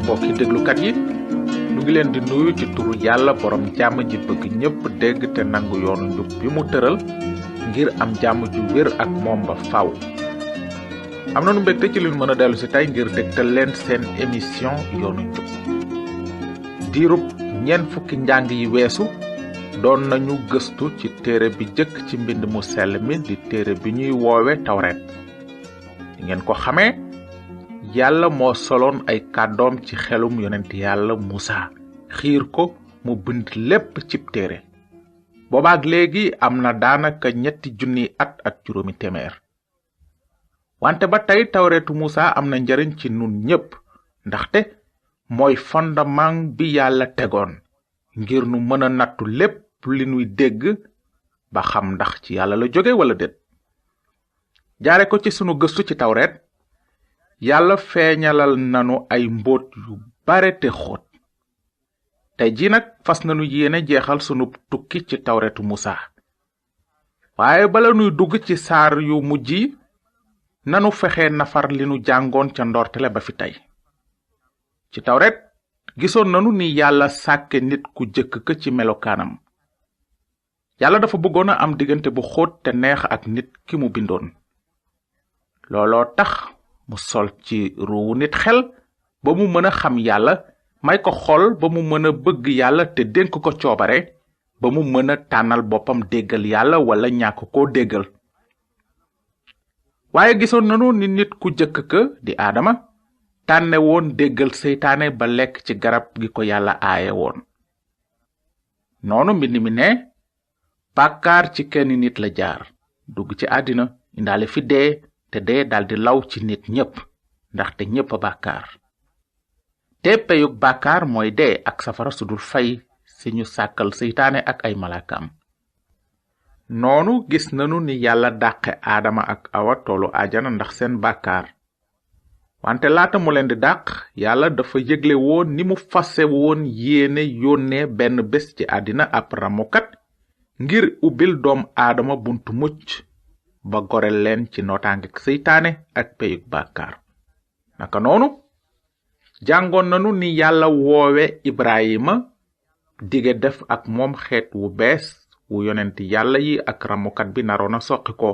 mbokki déglukat yi nu ngi leen di nuyu ci turu yàlla borom jàmm ji bëgg ñépp dégg te nangu yoonu njub bi mu tëral ngir am jàmm ju wér ak moom ba faw am na nu mbégte ci li mën a dellu si tey ngir dégtal leen seen émission yoonu njub diirub ñeent fukki njàng yi weesu doon nañu gëstu ci téere bi jëkk ci mbind mu sell mi di téere bi ñuy woowe tawret ngeen ko xamee yàlla moo soloon ay kàddoom ci xelum yonent yàlla Musa xiir ko mu bind lépp cib téere boobaak léegi am na daanaka 3,000 at ak juróomi téeméer wante ba tey tawretu Musa am na njariñ ci nun ñépp ndaxte mooy fondement bi yàlla tegoon ngir nu mën a nattu lépp li nuy dégg ba xam ndax ci yàlla la jóge wala déet jaare ko ci sunu gëstu ci tawret yàlla feeñalal nanu ay mbóot yu bare te xóot tey ji nag fas nanu yéene jeexal sunu tukki ci tawretu Musa waaye bala nuy dugg ci saar yu mujj yi nanu fexe nafar li nu jàngoon ca ndortele ba fi tey ci tawret gisoon nanu ni yàlla sàkke nit ku jëkk ka ci melokaanam yàlla dafa bëggoon a am diggante bu xóot te neex ak nit ki mu bindoon looloo tax mu sol ci ruuwu nit xel ba mu mën a xam yàlla may ko xol ba mu mën a bëgg yàlla te dénk ko coobare ba mu mën a tànnal boppam déggal yàlla wala ñàkk koo déggal waaye gisoon nanu ni nit ku jëkk ka di aadama tànne woon déggal seytaane ba lekk ci garab gi ko yàlla aaye woon noonu mbind mi ne bàkkaar ci kenn nit la jaar dugg ci àddina indaale fi dee te dee daldi law ci nit ñépp ndaxte ñépp a bàkkaar te peyug bàkkaar mooy dee ak safara sudul fay si ñu sàkkal seytaane ak ay malaakaam noonu gis nanu ni yàlla dàqe aadama ak awa toolu ajana ndax seen bàkkaar wante laata mu leen di dàq yàlla dafa yëgle woon ni mu fase woon yéene yónnee benn bés ci àddina ab ramukat ngir ubbil doom aadama buntu mucc ba goreel leen ci nootaangek seytaane ak peyug bàkkaar naka noonu jàngoon nanu ni yàlla woowe Ibrahima dige def ak moom xeet wu bees wu yonent yàlla yi ak ramukat bi naroon a soqi ko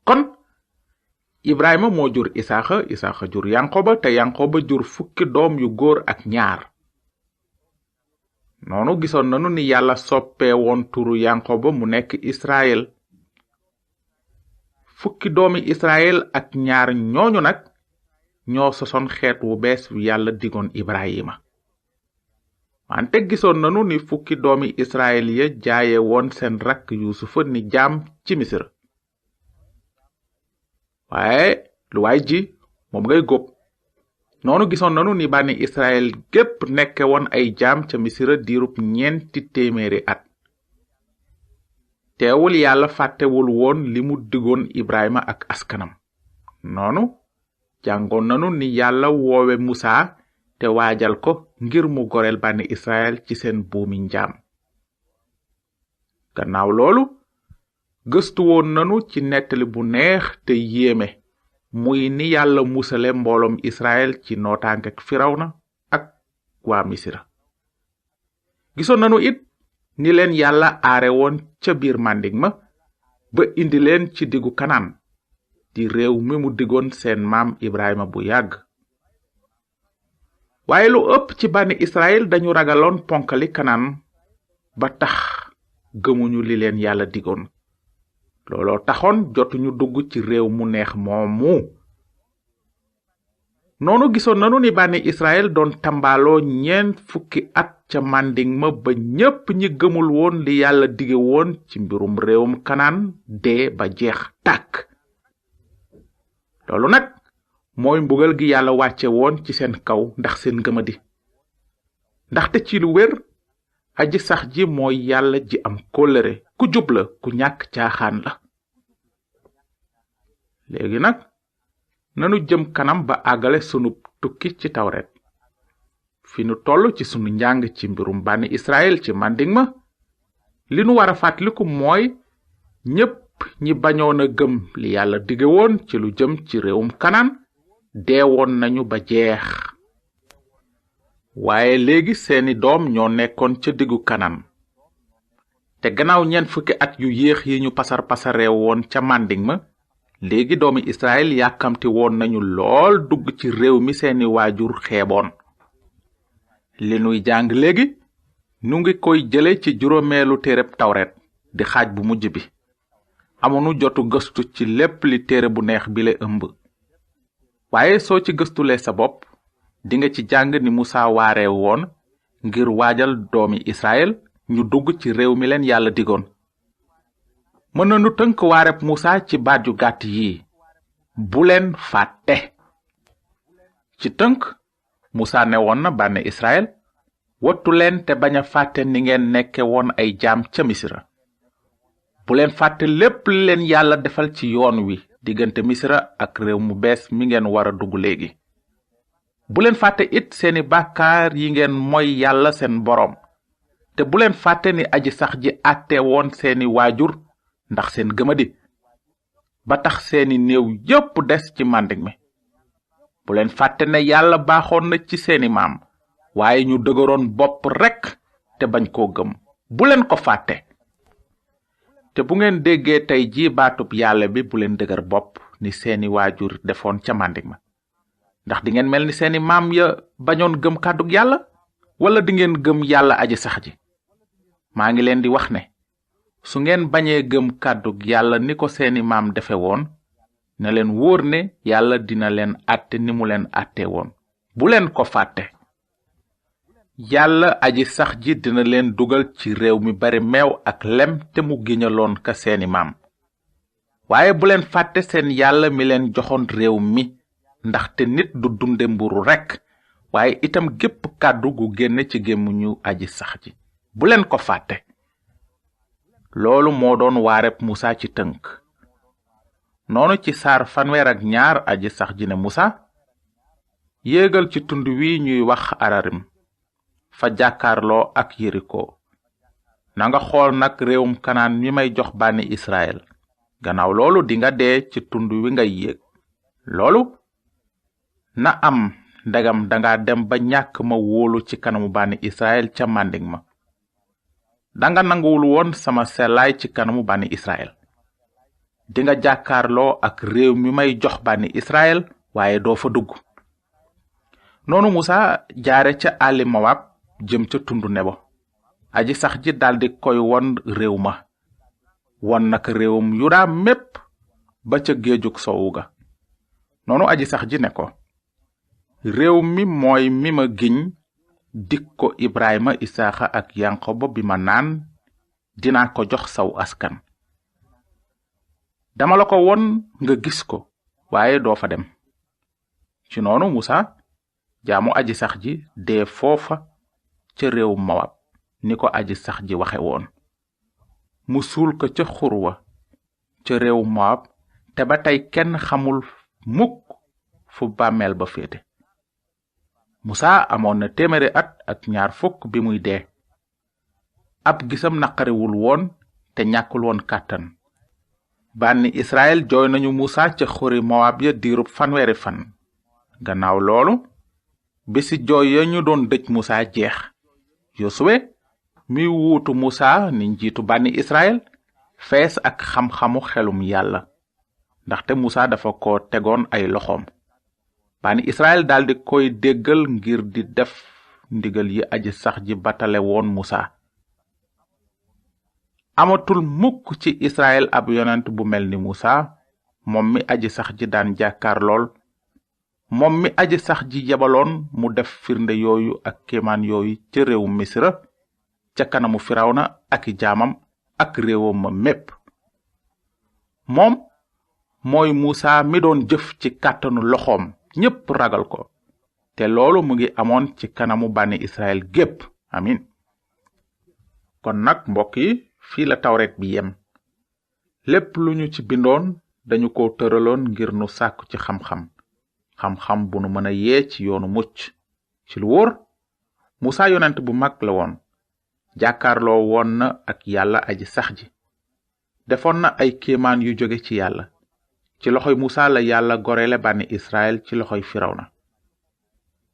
kon Ibrahima moo jur Isaaxa jur Yankoba te Yankoba jur fukki doom yu góor ak ñaar noonu gisoon nanu ni yàlla soppee woon turu Yankoba mu nekk Israël fukki doomi Israël ak ñaar ñooñu nag ñoo sosoon xeet wu bees wi yàlla digoon Ibrahima wante gisoon nanu ni fukki doomi Israël ya jaaye woon seen rakk Yuusufa ni jaam ci Misir waaye lu waay ji moom ngay góob noonu gisoon nanu ni bànni Israël gépp nekke woon ay jaam ca Misira diirub 400 at teewul yàlla fàttewul woon li mu digoon Ibrahima ak askanam noonu jàngoon nanu ni yàlla woowe Musa te waajal ko ngir mu goreel bànni Israël ci seen buumi njaam gannaaw loolu gëstu woon nanu ci nettali bu neex te yéeme muy ni yàlla musale mbooloom Israël ci nootaangek Firawna ak waa Misira gisoon nanu it ni leen yàlla aare woon ca biir màndig ma ba indi leen ci diggu Kanaan di réew mi mu digoon seen maam Ibrahima bu yàgg waaye lu ëpp ci bànni Israël dañu ragaloon ponkali Kanaan ba tax gëmuñu li leen yàlla digoon looloo taxoon jotuñu dugg ci réew mu neex moomu noonu gisoon nanu ni bànni Israël doon tambaaloo 40 at ca màndig ma ba ñépp ñi gëmul woon li yàlla dige woon ci mbirum réewum Kanaan dee ba jeex tàkk loolu nag mooy mbugal gi yàlla wàcce woon ci seen kaw ndax seen gëmadi ndaxte ci lu wér aji sax ji mooy yàlla ji am kóllëre ku jub la ku ñàkk caaxaan la léegi nag nanu jëm kanam ba àggale sunu tukki ci tawret fi nu toll ci sunu njàng ci mbirum bànni Israël ci màndig ma li nu war a fàttaliku mooy ñépp ñi bañoon a gëm li yàlla dige woon ci lu jëm ci réewum Kanaan deewoon nañu ba jeex waaye léegi seeni doom ñoo nekkoon ca diggu Kanaan. te gannaaw ñeent fukki at yu yéex yi ñu pasaree woon ca màndiŋ ma, léegi doomi Israël yàkkamti woon nañu lool dugg ci réew mi seeni waajur xeeboon. li nuy jàng léegi nu ngi koy jële ci juróomeelu téereb tawret di xaaj bu mujj bi. amunu jotu gëstu ci lépp li téere bu neex bi le ëmb, waaye soo ci gëstulee sa bopp dinga ci jàng ni Musa waaree woon ngir waajal doomi Israël ñu dugg ci réew mi leen Yàlla digoon. mën nañu tënk waareb Musa ci baat yu gàtt yi: bu leen fàtte. ci tënk, Musa ne woon na bànni Israël, wattu leen te bañ a fàtte ni ngeen nekke woon ay jaam ca Misra. bu leen fàtte lépp li leen Yàlla defal ci yoon wi diggante Misra ak réew mu bees mi ngeen war a dugg léegi. bu leen fàtte it seeni bàkkaar yi ngeen moy Yàlla seen boroom, te bu leen fàtte ni aji sax ji àtte woon seeni waajur ndax seen gëmadi, ba tax seeni néew yépp des ci màndiŋ mi. bu leen fàtte ne Yàlla baaxoon na ci seeni maam, waaye ñu dëgëroon bopp rekk te bañ koo gëm. bu leen ko fàtte. te bu ngeen déggee tey ji baatub Yàlla bi, bu leen dëgër bopp ni seeni waajur defoon ca màndiŋ ma. ndax dingeen mel ni seeni maam ya bañoon gëm kàddug Yàlla, wala dingeen gëm Yàlla aji sax ji. maa ngi leen di wax ne su ngeen bañee gëm kàddug Yàlla ni ko seeni maam defe woon, na leen wóor ne Yàlla dina leen àtte ni mu leen àtte woon. bu leen ko fàtte. Yàlla aji sax ji dina leen dugal ci réew mi bari meew ak lem te mu giñaloon ka seeni maam. waaye bu leen fàtte seen Yàlla mi leen joxoon réew mi, ndaxte nit du dunde mburu rekk, waaye itam gépp kàddu gu génne ci gémmiñu aji sax ji. bu leen ko fàtte. loolu moo doon waareb Musa ci tënk. noonu ci saar 32 aji sax ji ne Musa, yéegal ci tund wi ñuy wax Ararim, fa jàkkaarloo ak Yeriko. nanga xool nag réewum Kanaan mi may jox bànni Israël. gannaaw loolu dinga dee ci tund wi ngay yéeg. loolu na am ndegam danga dem ba ñàkk ma wóolu ci kanamu bànni Israël ca màndiŋ ma. danga nanguwul woon sama sellaay ci kanamu bànni Israël. dinga jàkkaarloo ak réew mi may jox bànni Israël, waaye doo fa dugg. noonu Musa jaare ca àlli Mowab jëm ca tundu Nebo. aji sax ji daldi koy won réew ma. won naka réewum Yuda mépp ba ca géejug soowu ga. noonu aji sax ji ne ko, réew mi mooy mi ma giñ dik ko Ibrahima, Isaaxa ak Yankoba bi ma naan dinaa ko jox saw askan. dama la ko won nga gis ko, waaye doo fa dem. ci noonu Musa jaamu aji sax ji dee foofa ca réew Mowab ni ko aji sax ji waxe woon. mu suul ko ca xurwa ca réew Mowab, te ba tey kenn xamul mukk fu bàmmeel ba féete. Musa amoon na 100 at ak 20 bi muy dee. ab gisam naqariwul woon te ñàkkul woon kàttan. bànni Israël jooy nañu Musa ca xuri Mowab ya diirub fanweeri fan. gannaaw loolu bisi jooy ya ñu doon dëj Musa jeex. Yosuwe mi wuutu Musa ni njiitu bànni Israël fees ak xam-xamu xelum Yàlla, ndaxte Musa dafa ko tegoon ay loxoom. bànni Israël daldi koy déggal ngir di def ndigal yi aji sax ji batale woon Musa. amatul mukk ci Israël ab yonent bu mel ni Musa, moom mi aji sax ji daan jàkkaar lool, moom mi aji sax ji yebaloon mu def firnde yooyu ak kéemaan yooyu ca réewu Misra, ca kanamu Firawna ak i jaamam ak réewam ma mépp. moom mooy Musa mi doon jëf ci kàttanu loxoom ñépp ragal ko, te loolu mu ngi amoon ci kanamu bànni Israël gépp. amin. kon nag mbokk yi, fii la tawret bi yem. lépp lu ñu ci bindoon dañu ko tëraloon ngir nu sàkku ci xam-xam bu nu mën a yee ci yoonu mucc. ci lu wóor, Musa yonent bu mag la woon. jàkkaarloo woon na ak Yàlla aji sax ji. defoon na ay kéemaan yu jóge ci Yàlla. ci loxoy Musa la Yàlla gorele bànni Israël ci loxoy Firawna.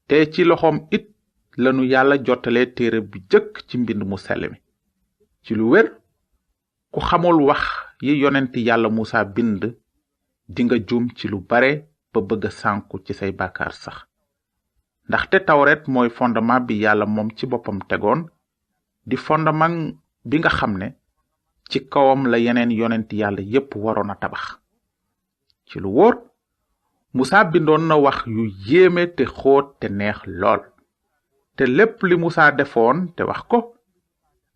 te ci loxoom it lanu yàlla jottalee téere bi jëkk ci mbind mu sell mi. ci lu wér ku xamul wax yi yonent yàlla Musa bind dinga juum ci lu bare ba bëgg sànku ci say bàkkaar sax. ndaxte tawret mooy fondement bi yàlla moom ci boppam tegoon di fondement bi nga xam ne ci kawam la yeneen yonent yàlla yépp waroon a tabax. ci lu wóor Musa bindoon na wax yu yéeme te xóot te neex lool te lépp li Musa defoon te wax ko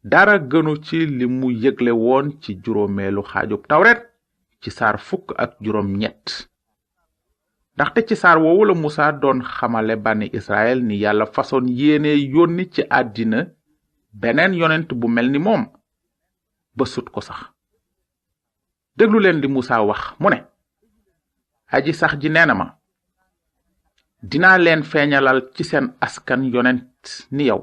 dara gënu ci li mu yëgle woon ci juróomeelu xaajub tawret ci saar 17. ndaxte ci saar woowu la Musa doon xamale bànni Israël ni yàlla façon yéene yónni ci àddina beneen yonent bu mel ni moom ba sut ko sax. déglu leen li Musa wax mu ne aji sax ji nee na ma dinaa leen feeñalal ci seen askan yonent ni yow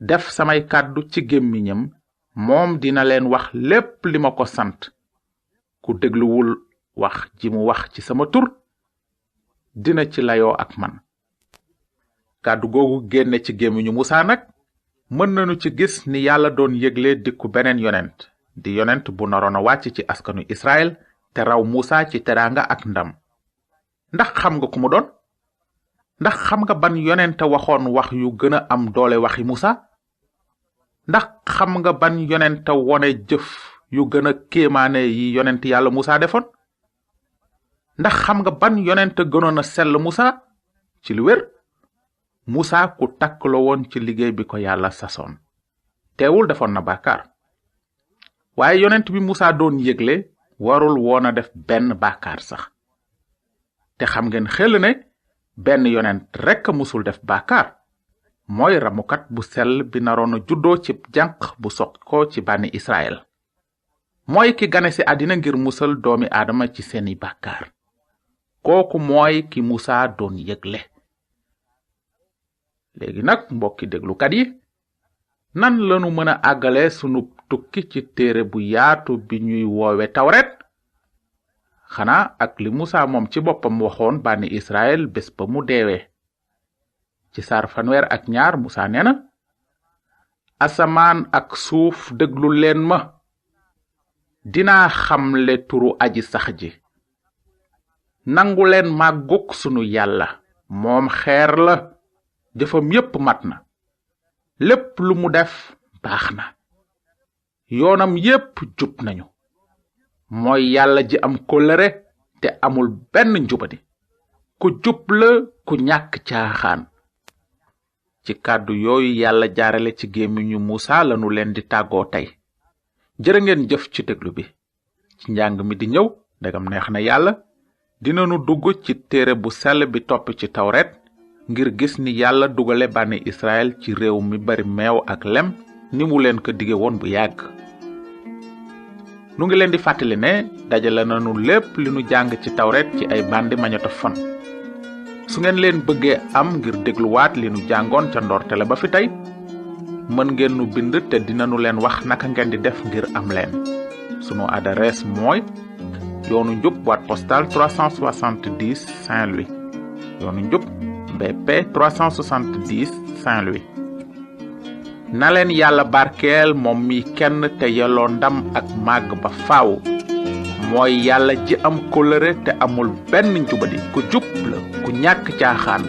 def samay kàddu ci gémmiñam moom dina leen wax lépp li ma ko sant. ku dégluwul wax ji mu wax ci sama tur dina ci layoo ak man. kàddu googu génne ci gémmiñu Musa nag mën nañu ci gis ni yàlla doon yëgle dikku beneen yonent di yonent bu naroon a wàcc ci askanu Israël te raw Musa ci teraanga ak ndam. ndax xam nga ku mu doon? ndax xam nga ban yonent waxoon wax yu gën a am doole waxi Musa? ndax xam nga ban yonent wone jëf yu gën a kéemaane yi yonent yàlla Musa defoon? ndax xam nga ban yonent gënoon a sell Musa? ci lu wér Musa ku takk la woon ci liggéey bi ko yàlla sasoon teewul defoon na bàkkaar. waaye yonent bi Musa doon yëgle warul woon a def benn bàkkaar sax. te xam ngeen xel ne benn yonent rekk musul def bàkkaar mooy ramukat bu sell bi naroon a juddoo ci jànq bu soq ko ci bànni Israël. mooy ki gane ci àddina ngir musal doomi aadama ci seeni bàkkaar. kooku mooy ki Musa doon yëgle. léegi nag mbokki déglukat yi nan lanu mën a àggale sunu tukki ci téere bu yaatu bi ñuy woowe tawret xanaa ak li Musa moom ci boppam waxoon bànni Israël bés ba mu deewee. ci saar 32 Musa nee na asamaan ak suuf déglu leen ma dinaa xamle turu aji sax ji. nangu leen màggug sunu yàlla moom xeer la jëfam yépp mat na lépp lu mu def baax na yoonam yépp jub nañu. mooy yàlla ji am kóllëre te amul benn njubadi ku jub la ku ñàkk caaxaan. ci kàddu yooyu yàlla jaarale ci gémmiñu Musa lanu leen di tàggoo tey. jërë ngeen jëf ci déglu bi. ci njàng mi di ñëw ndegam neex na yàlla dinanu dugg ci téere bu sell bi topp ci tawret ngir gis ni yàlla dugale bànni Israël ci réew mi bari meew ak lem ni mu leen ko dige woon bu yàgg. nu ngi leen di fàttali ne dajale nanu lépp li nu jàng ci tawret ci ay bandi magnétophone. su ngeen leen bëggee am ngir dégluwaat li nu jàngoon ca ndorte la ba fi tey mën ngeen nu bind te dinanu leen wax naka ngeen di def ngir am leen. sunu adresse mooy yoonu njub boîte postale 370 Saint-Louis. yoonu njub BP 370 Saint-Louis. na leen yàlla barkeel moom mi kenn te yelloo ndam ak màgg ba faaw. mooy yàlla ji am kóllëre te amul benn njubadi ku jub la ku ñàkk caaxaan